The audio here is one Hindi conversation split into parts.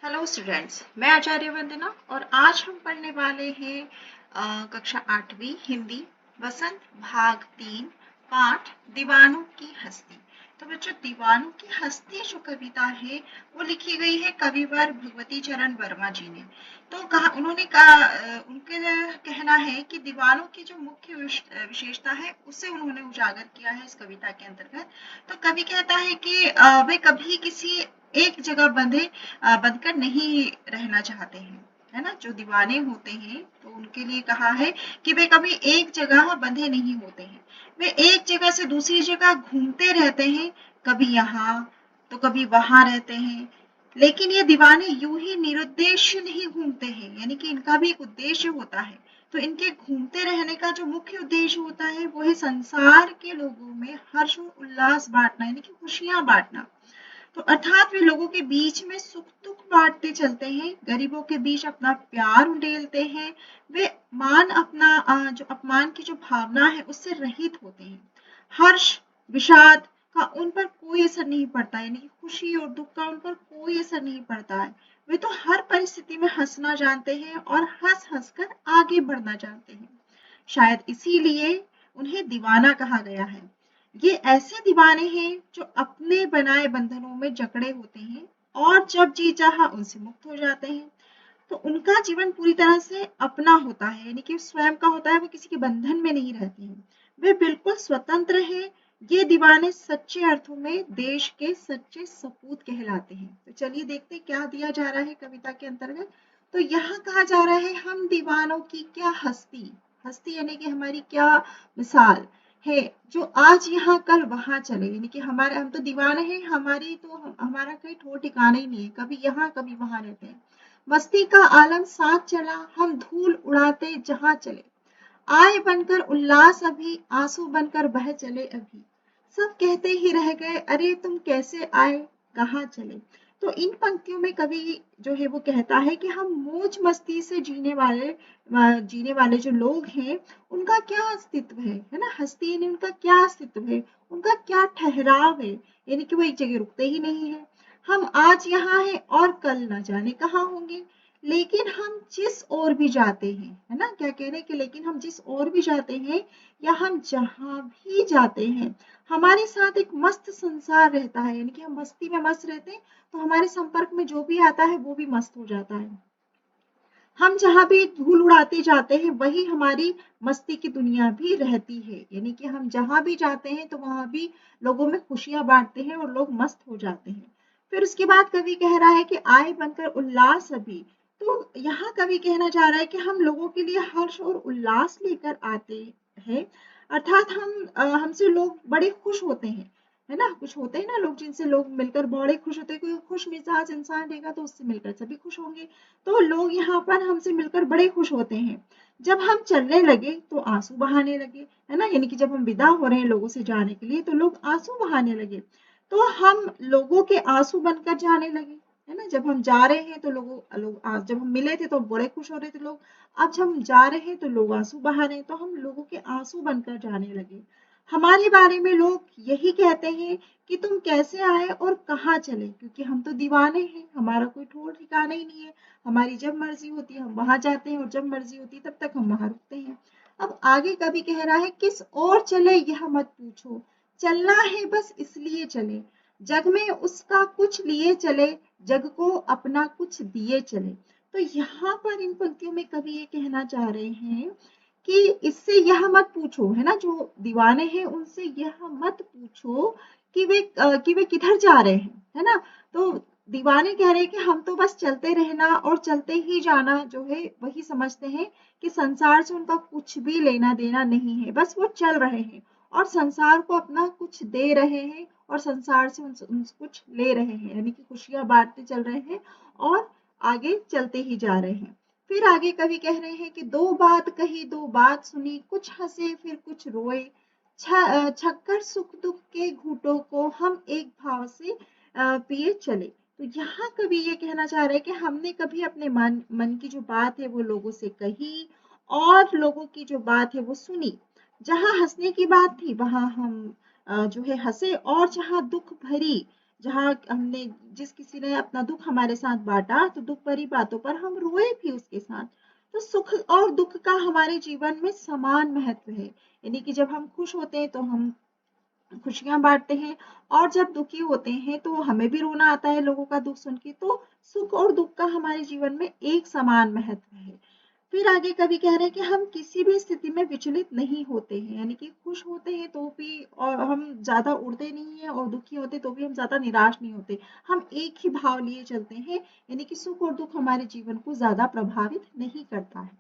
हेलो स्टूडेंट्स, मैं आचार्य वंदना और आज हम पढ़ने वाले हैं कक्षा 8वीं हिंदी वसंत भाग 3 पाठ दीवानों की हस्ती। तो बच्चों, दीवानों की हस्ती जो कविता है वो लिखी गई है कविवर भगवती चरण वर्मा जी ने। तो उन्होंने कहा, उनके कहना है कि दीवानों की जो मुख्य विशेषता है उसे उन्होंने उजागर किया है इस कविता के अंतर्गत। तो कवि कहता है कि वे कभी किसी एक जगह बंधकर नहीं रहना चाहते हैं, है ना। जो दीवाने होते हैं तो उनके लिए कहा है कि वे कभी एक जगह बंधे नहीं होते हैं। वे एक जगह से दूसरी जगह घूमते रहते हैं, कभी यहाँ तो कभी वहां रहते हैं। लेकिन ये दीवाने यूं ही निरुद्देश्य नहीं घूमते हैं, यानी कि इनका भी एक उद्देश्य होता है। तो इनके घूमते रहने का जो मुख्य उद्देश्य होता है वो है संसार के लोगों में हर्ष और उल्लास बांटना, यानी कि खुशियां बांटना। तो अर्थात वे लोगों के बीच में सुख दुख बांटते चलते हैं, गरीबों के बीच अपना प्यार उंडेलते हैं। वे जो अपमान की जो भावना है उससे रहित होते हैं। हर्ष विषाद का उन पर कोई असर नहीं पड़ता, यानी कि खुशी और दुख का उन पर कोई असर नहीं पड़ता है। वे तो हर परिस्थिति में हंसना जानते हैं और हंस हंस कर आगे बढ़ना जानते हैं। शायद इसीलिए उन्हें दीवाना कहा गया है। ये ऐसे दीवाने हैं जो अपने बनाए बंधनों में जकड़े होते हैं और जब जी चाहा उनसे मुक्त हो जाते हैं। तो उनका जीवन पूरी तरह से अपना होता है, यानी कि स्वयं का होता है, वो किसी के बंधन में नहीं रहते हैं। वे बिल्कुल स्वतंत्र हैं। ये दीवाने सच्चे अर्थों में देश के सच्चे सपूत कहलाते हैं। तो चलिए देखते हैं क्या दिया जा रहा है कविता के अंतर्गत। तो यहाँ कहा जा रहा है, हम दीवानों की क्या हस्ती, हस्ती यानी कि हमारी क्या मिसाल है, जो आज यहाँ कल वहां चले। यानी कि हम तो दीवाने हैं, हमारा कहीं ठोर ठिकाना ही नहीं है, कभी यहाँ कभी वहां रहते हैं। मस्ती का आलम साथ चला, हम धूल उड़ाते जहां चले। आए बनकर उल्लास अभी, आंसू बनकर बह चले अभी। सब कहते ही रह गए, अरे तुम कैसे आए, कहाँ चले। तो इन पंक्तियों में कवि जो है वो कहता है कि हम मौज मस्ती से जीने वाले जो लोग हैं उनका क्या अस्तित्व है ना। हस्ती यानी उनका क्या अस्तित्व है, उनका क्या ठहराव है, यानी कि वो एक जगह रुकते ही नहीं है। हम आज यहाँ हैं और कल न जाने कहाँ होंगे। लेकिन हम जिस ओर भी जाते हैं, है ना, क्या कह रहे हैं कि लेकिन हम जिस ओर भी जाते हैं या हम जहां भी जाते हैं, हमारे साथ एक मस्त संसार रहता है, यानी कि हम मस्ती में मस्त रहते हैं। तो हमारे संपर्क में जो भी आता है वो भी मस्त हो जाता है। हम जहां भी धूल उड़ाते जाते हैं वही हमारी मस्ती की दुनिया भी रहती है, यानी कि हम जहां भी जाते हैं तो वहां भी लोगों में खुशियां बांटते हैं और लोग मस्त हो जाते हैं। फिर उसके बाद कवि कह रहा है कि आए बनकर उल्लास अभी। तो यहाँ कवि कहना चाह रहा है कि हम लोगों के लिए हर्ष और उल्लास लेकर आते हैं। अर्थात हमसे लोग बड़े खुश होते हैं, है ना। कुछ होते हैं ना लोग जिनसे लोग मिलकर बड़े खुश होते हैं। कोई खुश मिजाज इंसान रहेगा तो उससे मिलकर सभी खुश होंगे। तो लोग यहाँ पर हमसे मिलकर बड़े खुश होते हैं। जब हम चलने लगे तो आंसू बहाने लगे, है ना, यानी कि जब हम विदा हो रहे हैं लोगों से जाने के लिए तो लोग आंसू बहाने लगे। तो हम लोगों के आंसू बनकर जाने लगे, है ना। जब हम जा रहे हैं तो जब हम मिले थे तो बड़े खुश हो रहे थे लोग। अब जब हम जा रहे हैं तो लोग आंसू बहा रहे हैं, तो हम लोगों के आंसू बनकर जाने लगे। हमारे बारे में लोग यही कहते हैं कि तुम कैसे आए और कहाँ चले, क्योंकि हम तो दीवाने हैं, हमारा कोई ठोर ठिकाना ही नहीं है। हमारी जब मर्जी होती है हम वहां जाते हैं और जब मर्जी होती है तब तक हम वहां रुकते हैं। अब आगे कभी कह रहा है, किस ओर चले यह मत पूछो, चलना है बस इसलिए चले। जग में उसका कुछ लिए चले, जग को अपना कुछ दिए चले। तो यहाँ पर इन पंक्तियों में कवि ये कहना चाह रहे हैं कि इससे यह मत पूछो, है ना, जो दीवाने हैं उनसे यह मत पूछो कि वे किधर जा रहे हैं, है ना। तो दीवाने कह रहे हैं कि हम तो बस चलते रहना और चलते ही जाना जो है वही समझते हैं, कि संसार से उनका कुछ भी लेना देना नहीं है, बस वो चल रहे हैं और संसार को अपना कुछ दे रहे हैं और संसार से कुछ ले रहे हैं, यानी कि खुशियां बांटते चल रहे हैं और आगे चलते ही जा रहे हैं। फिर आगे कवि कह रहे हैं कि दो बात कही दो बात सुनी, कुछ हंसे फिर कुछ रोए। छक्कर सुख दुख के घूंटों को हम एक भाव से पिए चले। तो यहाँ कवि ये कहना चाह रहे हैं कि हमने कभी अपने मन की जो बात है वो लोगों से कही और लोगों की जो बात है वो सुनी। जहाँ हंसने की बात थी वहां हम जो है हंसे, और जहाँ दुख भरी जहाँ हमने जिस किसी ने अपना दुख हमारे साथ बांटा तो दुख भरी बातों पर हम रोए भी उसके साथ। तो सुख और दुख का हमारे जीवन में समान महत्व है, यानी कि जब हम खुश होते हैं तो हम खुशियां बांटते हैं, और जब दुखी होते हैं तो हमें भी रोना आता है लोगों का दुख सुन के। तो सुख और दुख का हमारे जीवन में एक समान महत्व है। फिर आगे कवि कह रहे हैं कि हम किसी भी स्थिति में विचलित नहीं होते हैं, यानी कि खुश होते हैं तो भी और हम ज्यादा उड़ते नहीं है, और दुखी होते तो भी हम ज्यादा निराश नहीं होते, हम एक ही भाव लिए चलते हैं, यानी कि सुख और दुख हमारे जीवन को ज्यादा प्रभावित नहीं करता है।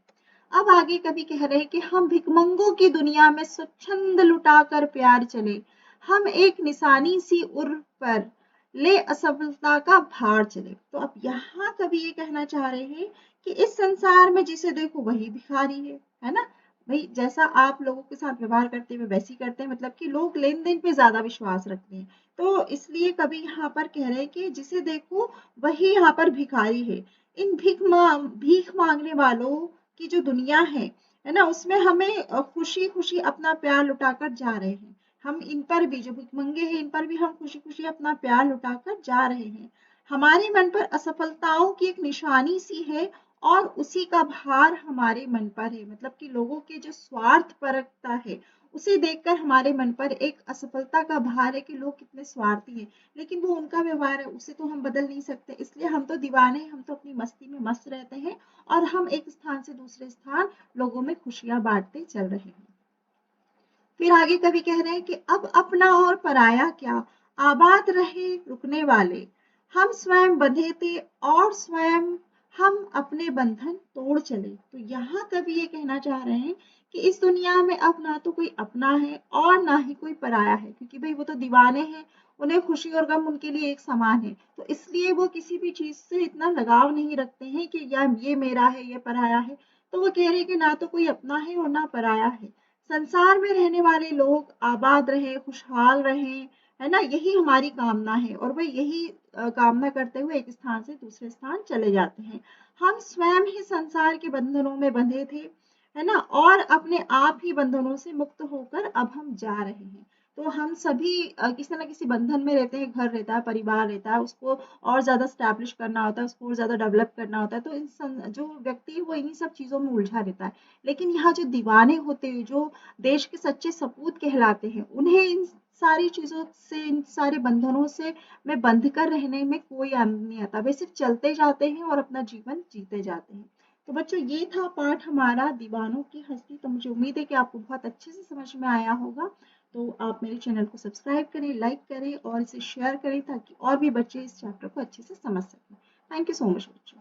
अब आगे कवि कह रहे हैं कि हम भिकमंगों की दुनिया में स्वच्छंद लुटाकर प्यार चले, हम एक निशानी सी उर पर ले असफलता का भार चले। तो अब यहाँ कवि ये कहना चाह रहे हैं कि इस संसार में जिसे देखो वही भिखारी है ना। भाई जैसा आप लोगों के साथ व्यवहार करते हैं वैसे ही करते हैं, मतलब कि लोग लेन देन पे ज्यादा विश्वास रखते हैं। तो इसलिए कवि यहाँ पर कह रहे हैं कि जिसे देखो वही यहाँ पर भिखारी है। इन भीख मांगने वालों की जो दुनिया है ना, उसमें हमें खुशी खुशी अपना प्यार लुटाकर जा रहे हैं। हम इन पर भी जो भिखमंगे हैं इन पर भी हम खुशी खुशी अपना प्यार लुटाकर जा रहे हैं। हमारे मन पर असफलताओं की एक निशानी सी है, और उसी का भार हमारे मन पर है, मतलब कि लोगों के जो स्वार्थ परकता है उसे देखकर हमारे मन पर एक असफलता का भार है कि लोग कितने स्वार्थी हैं। लेकिन वो उनका व्यवहार है, उसे तो हम बदल नहीं सकते, इसलिए हम तो दीवाने हैं, हम तो अपनी मस्ती में मस्त रहते हैं, और हम एक स्थान से दूसरे स्थान लोगों में खुशियां बांटते चल रहे हैं। फिर आगे कवि कह रहे हैं कि अब अपना और पराया क्या, आबाद रहे रुकने वाले, हम स्वयं बंधे थे और स्वयं हम अपने बंधन तोड़ चले। तो यहाँ कवि ये कहना चाह रहे हैं कि इस दुनिया में अब ना तो कोई अपना है और ना ही कोई पराया है, क्योंकि भाई वो तो दीवाने हैं, उन्हें खुशी और गम उनके लिए एक समान है, तो इसलिए वो किसी भी चीज से इतना लगाव नहीं रखते हैं कि या ये मेरा है ये पराया है। तो वो कह रहे हैं कि ना तो कोई अपना है और ना पराया है, संसार में रहने वाले लोग आबाद रहे खुशहाल रहे, है ना, यही हमारी कामना है, और वह यही कामना करते हुए एक स्थान से दूसरे स्थान चले जाते हैं। हम स्वयं ही संसार के बंधनों में बंधे थे, है ना, और अपने आप ही बंधनों से मुक्त होकर अब हम जा रहे हैं। तो हम सभी किसी न किसी बंधन में रहते हैं, घर रहता है परिवार रहता है, उसको और ज्यादा स्टैब्लिश करना होता है, उसको और ज्यादा डेवलप करना होता है, तो जो व्यक्ति है वो इन्हीं सब चीजों में उलझा रहता है। लेकिन यहाँ जो दीवाने होते हैं, जो देश के सच्चे सपूत कहलाते हैं, उन्हें इन सारी चीजों से इन सारे बंधनों से में बंध कर रहने में कोई आनंद नहीं आता, वे सिर्फ चलते जाते हैं और अपना जीवन जीते जाते हैं। तो बच्चों ये था पाठ हमारा दीवानों की हस्ती। तो मुझे उम्मीद है कि आपको बहुत अच्छे से समझ में आया होगा। तो आप मेरे चैनल को सब्सक्राइब करें, लाइक करें और इसे शेयर करें, ताकि और भी बच्चे इस चैप्टर को अच्छे से समझ सकें। थैंक यू सो मच बच्चों।